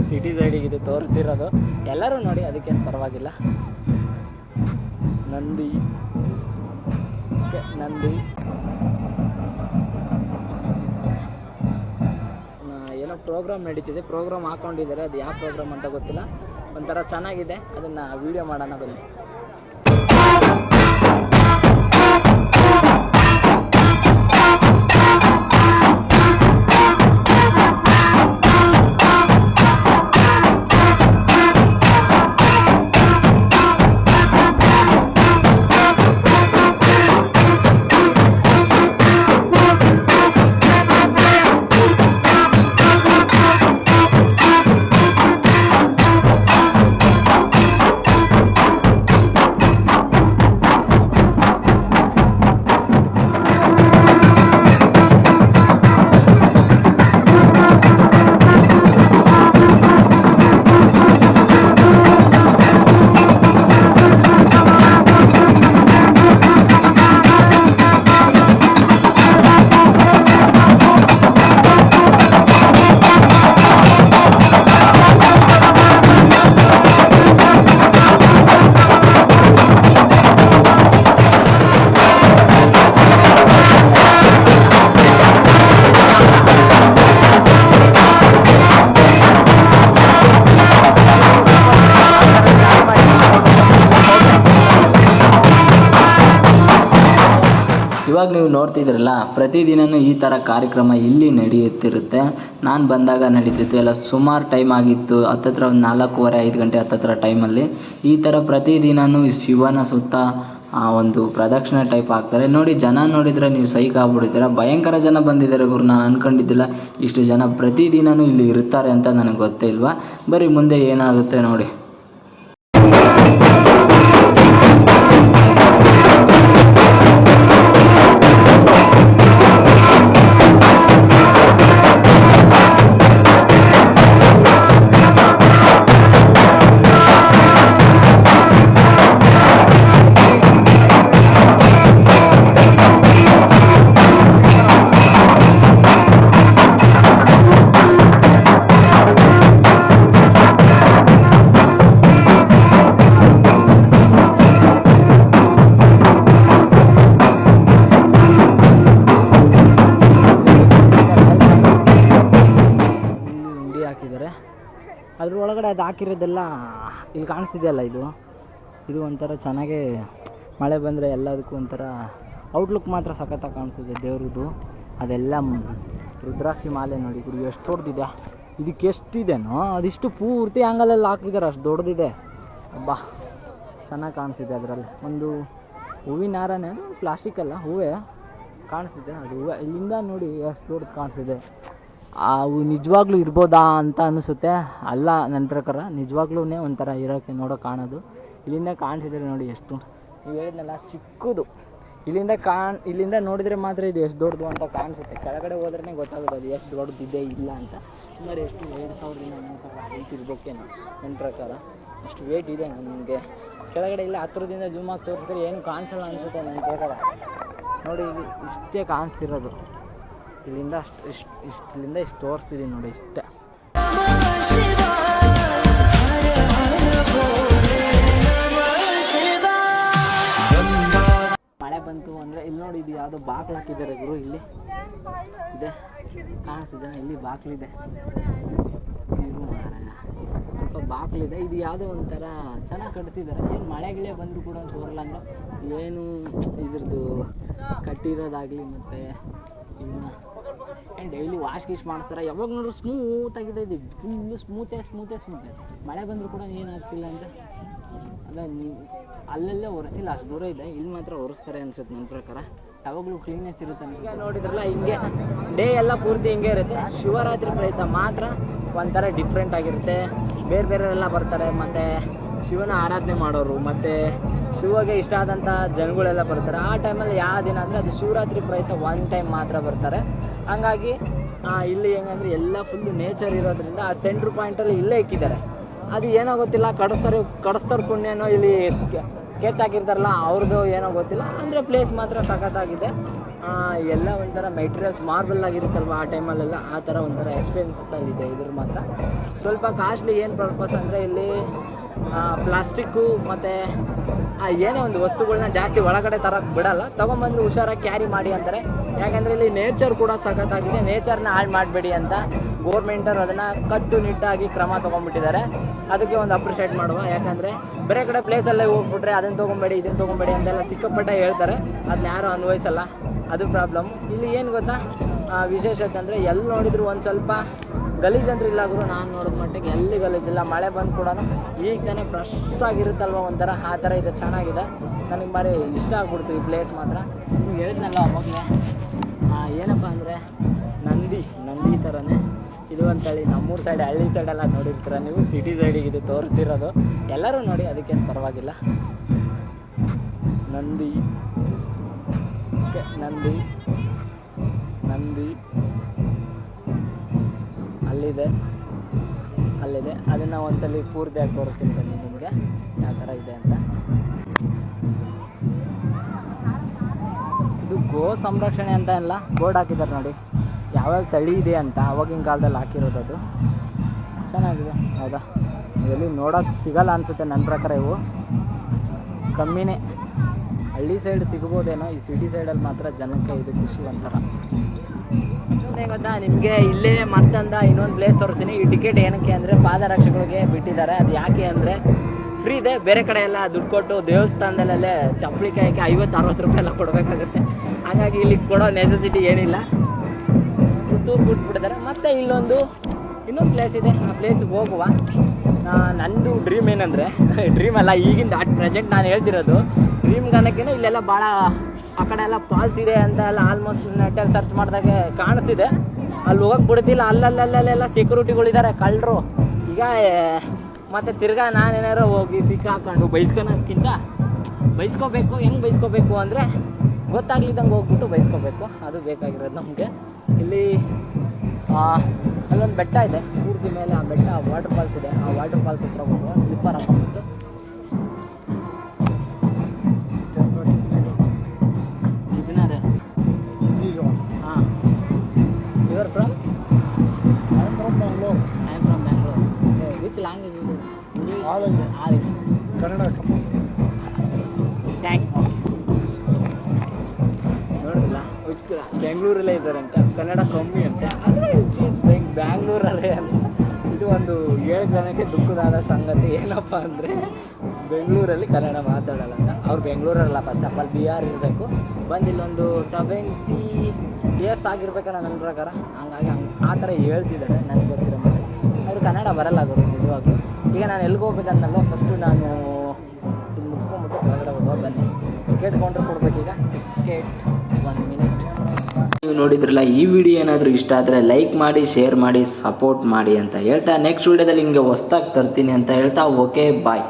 City ಸೈಡಿಗೆ ಇದು ತೋರಿಸ್ತಿರೋದು. ಎಲ್ಲರೂ ನೋಡಿ, ಅದಕ್ಕೇನು ಪರವಾಗಿಲ್ಲ. ನಂದಿ ಏನೋ ಪ್ರೋಗ್ರಾಮ್ ನಡೀತಿದೆ, ಪ್ರೋಗ್ರಾಮ್ ಹಾಕೊಂಡಿದ್ದಾರೆ. ಅದು ಯಾವ ಪ್ರೋಗ್ರಾಮ್ ಅಂತ ಗೊತ್ತಿಲ್ಲ. ಒಂಥರ ಚೆನ್ನಾಗಿದೆ, ಅದನ್ನು ವಿಡಿಯೋ ಮಾಡೋಣ ಬನ್ನಿ. ಇವಾಗ ನೀವು ನೋಡ್ತಿದ್ರಲ್ಲ, ಪ್ರತಿದಿನವೂ ಈ ಥರ ಕಾರ್ಯಕ್ರಮ ಇಲ್ಲಿ ನಡೆಯುತ್ತಿರುತ್ತೆ. ನಾನು ಬಂದಾಗ ನಡೀತಿತ್ತು, ಎಲ್ಲ ಸುಮಾರು ಟೈಮ್ ಆಗಿತ್ತು, ಹತ್ತತ್ರ ಒಂದು 4:15 ಗಂಟೆ ಹತ್ತತ್ರ ಟೈಮಲ್ಲಿ ಈ ಥರ ಪ್ರತಿದಿನವೂ ಶಿವನ ಸುತ್ತ ಒಂದು ಪ್ರದಕ್ಷಿಣೆ ಟೈಪ್ ಆಗ್ತಾರೆ. ನೋಡಿ, ಜನ ನೋಡಿದರೆ ನೀವು ಸೈಕ್ ಆಗ್ಬಿಡ್ತೀರ. ಭಯಂಕರ ಜನ ಬಂದಿದ್ದಾರೆ ಗುರು, ನಾನು ಅಂದ್ಕೊಂಡಿದ್ದಿಲ್ಲ ಇಷ್ಟು ಜನ ಪ್ರತಿದಿನವೂ ಇಲ್ಲಿ ಇರ್ತಾರೆ ಅಂತ ನನಗೆ ಗೊತ್ತೇ ಇಲ್ವಾ. ಬರೀ ಮುಂದೆ ಏನಾಗುತ್ತೆ ನೋಡಿ. ಅದ್ರ ಒಳಗಡೆ ಅದು ಹಾಕಿರೋದೆಲ್ಲ ಇಲ್ಲಿ ಕಾಣಿಸ್ತಿದೆಯಲ್ಲ, ಇದು ಒಂಥರ ಚೆನ್ನಾಗೇ ಮಳೆ ಬಂದರೆ ಎಲ್ಲದಕ್ಕೂ ಒಂಥರ ಔಟ್ಲುಕ್ ಮಾತ್ರ ಸಖತ್ತಾಗಿ ಕಾಣಿಸ್ತಿದೆ ದೇವ್ರದ್ದು. ಅದೆಲ್ಲ ರುದ್ರಾಕ್ಷಿ ಮಾಲೆ ನೋಡಿ ಗುರು, ಎಷ್ಟು ದೊಡ್ಡದಿದೆ. ಇದಕ್ಕೆ ಎಷ್ಟಿದೆನೋ ಅದಿಷ್ಟು ಪೂರ್ತಿ ಆ್ಯಂಗಲಲ್ಲಿ ಹಾಕಿದ್ದಾರೆ, ಅಷ್ಟು ದೊಡ್ಡದಿದೆ. ಅಬ್ಬಾ, ಚೆನ್ನಾಗಿ ಕಾಣಿಸ್ತಿದೆ. ಅದರಲ್ಲಿ ಒಂದು ಹೂವಿನ ಹಾರನೇ, ಅದು ಪ್ಲಾಸ್ಟಿಕ್ ಅಲ್ಲ, ಹೂವೇ ಕಾಣಿಸ್ತಿದೆ. ಅದು ಹೂವು ಇಲ್ಲಿಂದ ನೋಡಿ ಎಷ್ಟು ದೊಡ್ಡದು ಕಾಣಿಸ್ತಿದೆ. ಅವು ನಿಜವಾಗ್ಲೂ ಇರ್ಬೋದಾ ಅಂತ ಅನಿಸುತ್ತೆ. ಅಲ್ಲ, ನನ್ನ ಪ್ರಕಾರ ನಿಜವಾಗ್ಲೂ ಒಂಥರ ಇರೋಕ್ಕೆ ನೋಡೋಕೆ ಕಾಣೋದು. ಇಲ್ಲಿಂದ ಕಾಣಿಸಿದ್ರೆ ನೋಡಿ ಎಷ್ಟು, ನೀವು ಹೇಳಿದ್ನಲ್ಲ ಚಿಕ್ಕದು, ಇಲ್ಲಿಂದ ನೋಡಿದರೆ ಮಾತ್ರ ಇದು ಎಷ್ಟು ದೊಡ್ಡದು ಅಂತ ಕಾಣಿಸುತ್ತೆ. ಕೆಳಗಡೆ ಹೋದ್ರೇ ಗೊತ್ತಾಗೋದು ಅದು ಎಷ್ಟು ದೊಡ್ಡದಿದೆ ಇಲ್ಲ ಅಂತ. ಸುಮಾರು ಎಷ್ಟು 2000 3000 ಹೈಟ್ ಇರಬೇಕೇನೋ ನನ್ನ ಪ್ರಕಾರ, ಅಷ್ಟು ವೇಟ್ ಇದೆ ನನಗೆ. ಕೆಳಗಡೆ ಇಲ್ಲ ಹತ್ತಿರದಿಂದ ಜೂಮ್ ಆಗಿ ತೋರಿಸಿದ್ರೆ ಏನು ಕಾಣಿಸಲ್ಲ ಅನಿಸುತ್ತೆ ನನ್ನ ಪ್ರಕಾರ. ನೋಡಿ, ಇಲ್ಲಿ ಇಷ್ಟೇ ಕಾಣಿಸ್ತಿರೋದು. ಇಲ್ಲಿಂದ ಇಲ್ಲಿಂದ ಇಷ್ಟು ತೋರಿಸ್ತಿದ್ದೀನಿ ನೋಡಿ, ಇಷ್ಟ. ಮಳೆ ಬಂತು ಅಂದರೆ ಇಲ್ಲಿ ನೋಡಿ, ಇದು ಯಾವುದೋ ಬಾಗಿಲು ಹಾಕಿದ್ದಾರೆ ಗುರು. ಇಲ್ಲಿ ಇದೆ, ಕಾಣಿಸ್ತಿದೆ, ಇಲ್ಲಿ ಬಾಗಿಲಿದೆ, ಸ್ವಲ್ಪ ಬಾಗಿಲಿದೆ. ಇದು ಯಾವುದೋ ಒಂಥರ ಚೆನ್ನಾಗಿ ಕಟ್ಟಿಸಿದ್ದಾರೆ. ಏನು ಮಳೆಗಳೇ ಬಂದರೂ ಕೂಡ ಸೋರಲ್ಲ ಅಂದ್ರೆ ಏನು ಇದ್ರದ್ದು ಕಟ್ಟಿರೋದಾಗಲಿ ಮತ್ತು ಇನ್ನು ಏನು ಡೈಲಿ ವಾಶ್ ಗೀಶ್ ಮಾಡ್ತಾರೆ. ಯಾವಾಗ ನೋಡ್ರು ಸ್ಮೂತಾಗಿದೆ, ಇದು ಫುಲ್ಲು ಸ್ಮೂತೆ. ಮಳೆ ಬಂದರೂ ಕೂಡ ಏನಾಗ್ತಿಲ್ಲ ಅಂದರೆ ಅದೇ ಅಲ್ಲಲ್ಲೇ ಒರೆಸಿಲ್ಲ, ಅಷ್ಟು ದೂರ ಇದೆ. ಇಲ್ಲಿ ಮಾತ್ರ ಒರೆಸ್ತಾರೆ ಅನ್ಸುತ್ತೆ ನನ್ನ ಪ್ರಕಾರ. ಯಾವಾಗಲೂ ಕ್ಲೀನೆಸ್ ಇರುತ್ತೆ ಅನ್ಸುತ್ತೆ. ನೋಡಿದ್ರಲ್ಲ, ಹಿಂಗೆ ಡೇ ಎಲ್ಲ ಪೂರ್ತಿ ಹಿಂಗೆ ಇರುತ್ತೆ. ಶಿವರಾತ್ರಿ ಪ್ರಯುಕ್ತ ಮಾತ್ರ ಒಂಥರ ಡಿಫ್ರೆಂಟ್ ಆಗಿರುತ್ತೆ. ಬೇರೆಯವರೆಲ್ಲ ಬರ್ತಾರೆ, ಮತ್ತು ಶಿವನ ಆರಾಧನೆ ಮಾಡೋರು, ಮತ್ತು ಶಿವಗೆ ಇಷ್ಟ ಆದಂಥ ಜನಗಳೆಲ್ಲ ಬರ್ತಾರೆ. ಆ ಟೈಮಲ್ಲಿ ಯಾವ ದಿನ ಅಂದರೆ ಅದು ಶಿವರಾತ್ರಿ ಪ್ರಯುಕ್ತ ಒನ್ ಟೈಮ್ ಮಾತ್ರ ಬರ್ತಾರೆ. ಹಂಗಾಗಿ ಇಲ್ಲಿ ಹೆಂಗಂದರೆ ಎಲ್ಲ ಫುಲ್ಲು ನೇಚರ್ ಇರೋದ್ರಿಂದ ಆ ಸೆಂಟ್ರ್ ಪಾಯಿಂಟಲ್ಲಿ ಇಲ್ಲೇ ಇಕ್ಕಿದ್ದಾರೆ. ಅದು ಏನೋ ಗೊತ್ತಿಲ್ಲ, ಕಡಿಸ್ತಾರೆ ಪುಣ್ಯನೋ ಇಲ್ಲಿ ಸ್ಕೆಚ್ ಹಾಕಿರ್ತಾರಲ್ಲ ಅವ್ರದ್ದು ಏನೋ ಗೊತ್ತಿಲ್ಲ, ಅಂದರೆ ಪ್ಲೇಸ್ ಮಾತ್ರ ಸಖತ್ತಾಗಿದೆ. ಎಲ್ಲ ಒಂಥರ ಮೆಟೀರಿಯಲ್ಸ್ ಮಾರ್ಬಲ್ ಆಗಿರುತ್ತಲ್ವ ಆ ಟೈಮಲ್ಲೆಲ್ಲ, ಆ ಥರ ಒಂಥರ ಎಕ್ಸ್ಪೆನ್ಸಲ್ಲಿದೆ ಇದ್ರ ಮಾತ್ರ. ಸ್ವಲ್ಪ ಕಾಸ್ಟ್ಲಿ. ಏನು ಪರ್ಪಸ್ ಅಂದರೆ ಇಲ್ಲಿ ಪ್ಲಾಸ್ಟಿಕ್ಕು ಮತ್ತು ಏನೇ ಒಂದು ವಸ್ತುಗಳನ್ನ ಜಾಸ್ತಿ ಒಳಗಡೆ ತರಕ್ಕೆ ಬಿಡಲ್ಲ, ತೊಗೊಂಬಂದು ಹುಷಾರಾಗಿ ಕ್ಯಾರಿ ಮಾಡಿ ಅಂತಾರೆ. ಯಾಕಂದರೆ ಇಲ್ಲಿ ನೇಚರ್ ಕೂಡ ಸಖತ್ತಾಗಿದೆ, ನೇಚರ್ನ ಹಾಳು ಮಾಡಬೇಡಿ ಅಂತ ಗೋರ್ಮೆಂಟರು ಅದನ್ನು ಕಟ್ಟುನಿಟ್ಟಾಗಿ ಕ್ರಮ ತೊಗೊಂಡ್ಬಿಟ್ಟಿದ್ದಾರೆ. ಅದಕ್ಕೆ ಒಂದು ಅಪ್ರಿಷಿಯೇಟ್ ಮಾಡುವ. ಯಾಕಂದರೆ ಬೇರೆ ಕಡೆ ಪ್ಲೇಸಲ್ಲೇ ಹೋಗ್ಬಿಟ್ರೆ ಅದನ್ನು ತೊಗೊಬೇಡಿ ಇದನ್ನು ತೊಗೊಬೇಡಿ ಅಂತೆಲ್ಲ ಸಿಕ್ಕಾಪಟ್ಟೆ ಹೇಳ್ತಾರೆ, ಅದನ್ನ ಯಾರೂ ಅನ್ವಯಿಸಲ್ಲ, ಅದು ಪ್ರಾಬ್ಲಮ್. ಇಲ್ಲಿ ಏನು ಗೊತ್ತಾ ವಿಶೇಷತೆ ಅಂದರೆ ಎಲ್ಲಿ ನೋಡಿದ್ರು ಒಂದು ಸ್ವಲ್ಪ ಗಲೀಜಂದ್ರೆ ಇಲ್ಲ ಗುರು, ನಾನು ನೋಡಿದ ಮಟ್ಟಿಗೆ ಎಲ್ಲಿ ಗಲೀಜಿಲ್ಲ. ಮಳೆ ಬಂದು ಕೂಡ ಈಗ ತಾನೇ ಫ್ರೆಶ್ ಆಗಿರುತ್ತಲ್ವ ಒಂಥರ, ಆ ಥರ ಇದೆ, ಚೆನ್ನಾಗಿದೆ. ನನಗೆ ಬಾರಿ ಇಷ್ಟ ಆಗ್ಬಿಡ್ತು ಈ ಪ್ಲೇಸ್ ಮಾತ್ರ. ನೀವು ಹೇಳಿದ್ನಲ್ಲ ಅವಾಗಲೇ, ಏನಪ್ಪ ಅಂದರೆ ನಂದಿ ಥರನೇ ಇದು ಅಂತೇಳಿ. ನಮ್ಮೂರು ಸೈಡ್ ಹಳ್ಳಿ ಸೈಡೆಲ್ಲ ನೋಡಿರ್ತೀರ ನೀವು, ಸಿಟಿ ಸೈಡಿಗೆ ಇದು ತೋರಿಸ್ತಿರೋದು. ಎಲ್ಲರೂ ನೋಡಿ, ಅದಕ್ಕೇನು ಪರವಾಗಿಲ್ಲ. ನಂದಿ ಅಲ್ಲಿದೆ ಅದನ್ನು ಒಂದ್ಸಲಿ ಪೂರ್ತಿಯಾಗಿ ತೋರಿಸ್ತೀನಿ ಬನ್ನಿ ನಿಮಗೆ ಯಾವ ಥರ ಇದೆ ಅಂತ. ಇದು ಗೋ ಸಂರಕ್ಷಣೆ ಅಂತ ಎಲ್ಲ ಬೋರ್ಡ್ ಹಾಕಿದ್ದಾರೆ ನೋಡಿ, ಯಾವ್ಯಾವ ತಳಿ ಇದೆ ಅಂತ ಆವಾಗಿನ ಕಾಲದಲ್ಲಿ ಹಾಕಿರೋದು. ಅದು ಚೆನ್ನಾಗಿದೆ. ಹೌದಾ, ಎಲ್ಲಿ ನೋಡೋಕ್ಕೆ ಸಿಗಲ್ಲ ಅನಿಸುತ್ತೆ ನನ್ನ ಪ್ರಕಾರ. ಇವು ಕಮ್ಮಿನೇ, ಹಳ್ಳಿ ಸೈಡ್ ಸಿಗ್ಬೋದೇನೋ, ಈ ಸಿಟಿ ಸೈಡಲ್ಲಿ ಮಾತ್ರ ಜನಕ್ಕೆ ಇದು ಖುಷಿ ಒಂಥರ. ಗೊತ್ತಾ ನಿಮಗೆ, ಇಲ್ಲೇ ಮತ್ತೊಂದು ಇನ್ನೊಂದು ಪ್ಲೇಸ್ ತೋರಿಸ್ತೀನಿ. ಈ ಟಿಕೆಟ್ ಏನಕ್ಕೆ ಅಂದರೆ ಪಾದರಕ್ಷೆಗಳಿಗೆ ಬಿಟ್ಟಿದ್ದಾರೆ. ಅದು ಯಾಕೆ ಅಂದರೆ ಫ್ರೀ ಇದೆ. ಬೇರೆ ಕಡೆ ಎಲ್ಲ ದುಡ್ಡು ಕೊಟ್ಟು ದೇವಸ್ಥಾನದಲ್ಲೇ ಚಪ್ಪಲಿ ಕಾಯಕ್ಕೆ 50-60 ರೂಪಾಯಿ ಎಲ್ಲ ಕೊಡಬೇಕಾಗುತ್ತೆ. ಹಾಗಾಗಿ ಇಲ್ಲಿ ಕೊಡೋ ನೆಸೆಸಿಟಿ ಏನಿಲ್ಲ, ಸುತ್ತೂರು ಬಿಟ್ಬಿಟ್ಟಿದ್ದಾರೆ. ಮತ್ತು ಇನ್ನೊಂದು ಪ್ಲೇಸ್ ಇದೆ, ಆ ಪ್ಲೇಸಿಗೆ ಹೋಗುವ. ನಂದು ಡ್ರೀಮ್ ಏನಂದರೆ, ಡ್ರೀಮ್ ಅಲ್ಲ ಈಗಿಂದ ಅಟ್ ಪ್ರೆಸೆಂಟ್ ನಾನು ಹೇಳ್ತಿರೋದು, ಡ್ರೀಮ್ ಗನಕ್ಕಿಂತ ಇಲ್ಲೆಲ್ಲ ಭಾಳ ಆ ಕಡೆ ಎಲ್ಲ ಫಾಲ್ಸ್ ಇದೆ ಅಂತ ಎಲ್ಲ ಆಲ್ಮೋಸ್ಟ್ ನೆಟ್ಟಲ್ಲಿ ಸರ್ಚ್ ಮಾಡಿದಾಗೆ ಕಾಣಿಸ್ತಿದೆ. ಅಲ್ಲಿ ಹೋಗಕ್ಕೆ ಬಿಡ್ತಿಲ್ಲ, ಅಲ್ಲಲ್ಲೆಲ್ಲ ಸೆಕ್ಯೂರಿಟಿಗಳಿದ್ದಾರೆ, ಕಳ್ಳರು. ಈಗ ಮತ್ತು ತಿರ್ಗಾ ನಾನೇನಾರು ಹೋಗಿ ಸಿಕ್ಕಾಕೊಂಡು ಬೈಸ್ಕೊಳೋದ್ಕಿಂತ ಬೈಸ್ಕೋಬೇಕು. ಹೆಂಗೆ ಬೈಸ್ಕೋಬೇಕು ಅಂದರೆ ಗೊತ್ತಾಗ್ಲಿದ್ದಂಗೆ ಹೋಗ್ಬಿಟ್ಟು ಬೈಸ್ಕೋಬೇಕು, ಅದು ಬೇಕಾಗಿರೋದು ನಮಗೆ. ಇಲ್ಲಿ ಅಲ್ಲೊಂದು ಬೆಟ್ಟ ಇದೆ, ಪೂರ್ತಿ ಮೇಲೆ ಆ ಬೆಟ್ಟ ವಾಟರ್ ಫಾಲ್ಸ್ ಇದೆ. ಆ ವಾಟರ್ ಫಾಲ್ಸ್ ಹತ್ರ ಹೋಗುವ, slipper ಹಾಕೊಂಡ್ಬಿಟ್ಟು. You're from? I am from Bangalore. I am from Bangalore. Which language is it? English? All English. Kannada. Thank you. ನೋಡಿಲ್ಲ, ಬೆಂಗಳೂರಲ್ಲೇ ಇದ್ದಾರಂತೆ, ಕನ್ನಡ ಕಮ್ಮಿ ಅಂತೆ. ಆದರೆ ಚೀಸ್ ಬ್ಯಾಂಗ್ಳೂರಲ್ಲೇ ಅಂತ. ಇದು ಒಂದು 7 ಜನಕ್ಕೆ ದುಃಖದಾದ ಸಂಗತಿ. ಏನಪ್ಪ ಅಂದರೆ ಬೆಂಗಳೂರಲ್ಲಿ ಕನ್ನಡ ಮಾತಾಡಲ್ಲ ಅಂತ. ಅವ್ರು ಬೆಂಗಳೂರಲ್ಲ, ಫಸ್ಟ್ ಆಫ್ ಆಲ್ ಬಿಹಾರ್ ಇರಬೇಕು. ಬಂದು ಇಲ್ಲೊಂದು 70 ಇಯರ್ಸ್ ಆಗಿರ್ಬೇಕಣ್ಣ ನನ್ನ ಪ್ರಕಾರ. ಹಂಗಾಗಿ ಆ ಥರ ಹೇಳ್ತಿದ್ದಾರೆ, ನನಗೆ ಗೊತ್ತಿರೋ ಮೇಲೆ. ಅವ್ರು ಕನ್ನಡ ಬರಲ್ಲ ಆಗೋದು ನಿಜವಾಗ್ಲೂ. ಈಗ ನಾನು ಎಲ್ಲಿಗೆ ಹೋಗ್ಬೇಕನ್ನಲ್ಲ, ಫಸ್ಟು ನಾನು ಇದು ಮುಗಿಸ್ಕೊಂಡ್ಬಿಟ್ಟು ಹೊರಗಡೆ ಹೋಗುವ. ಬನ್ನಿ, ಟಿಕೆಟ್ ಕೌಂಟ್ರ್ ಕೊಡ್ಬೇಕೀಗ. Ticket 1 minute. ನೀವು ನೋಡಿದ್ರಲ್ಲ, ಈ ವಿಡಿಯೋ ಏನಾದರೂ ಇಷ್ಟ ಆದರೆ ಲೈಕ್ ಮಾಡಿ, ಶೇರ್ ಮಾಡಿ, ಸಪೋರ್ಟ್ ಮಾಡಿ ಅಂತ ಹೇಳ್ತಾ, ನೆಕ್ಸ್ಟ್ ವಿಡಿಯೋದಲ್ಲಿ ನಿಮಗೆ ಹೊಸ್ದಾಗಿ ತರ್ತೀನಿ ಅಂತ ಹೇಳ್ತಾ, ಓಕೆ ಬಾಯ್.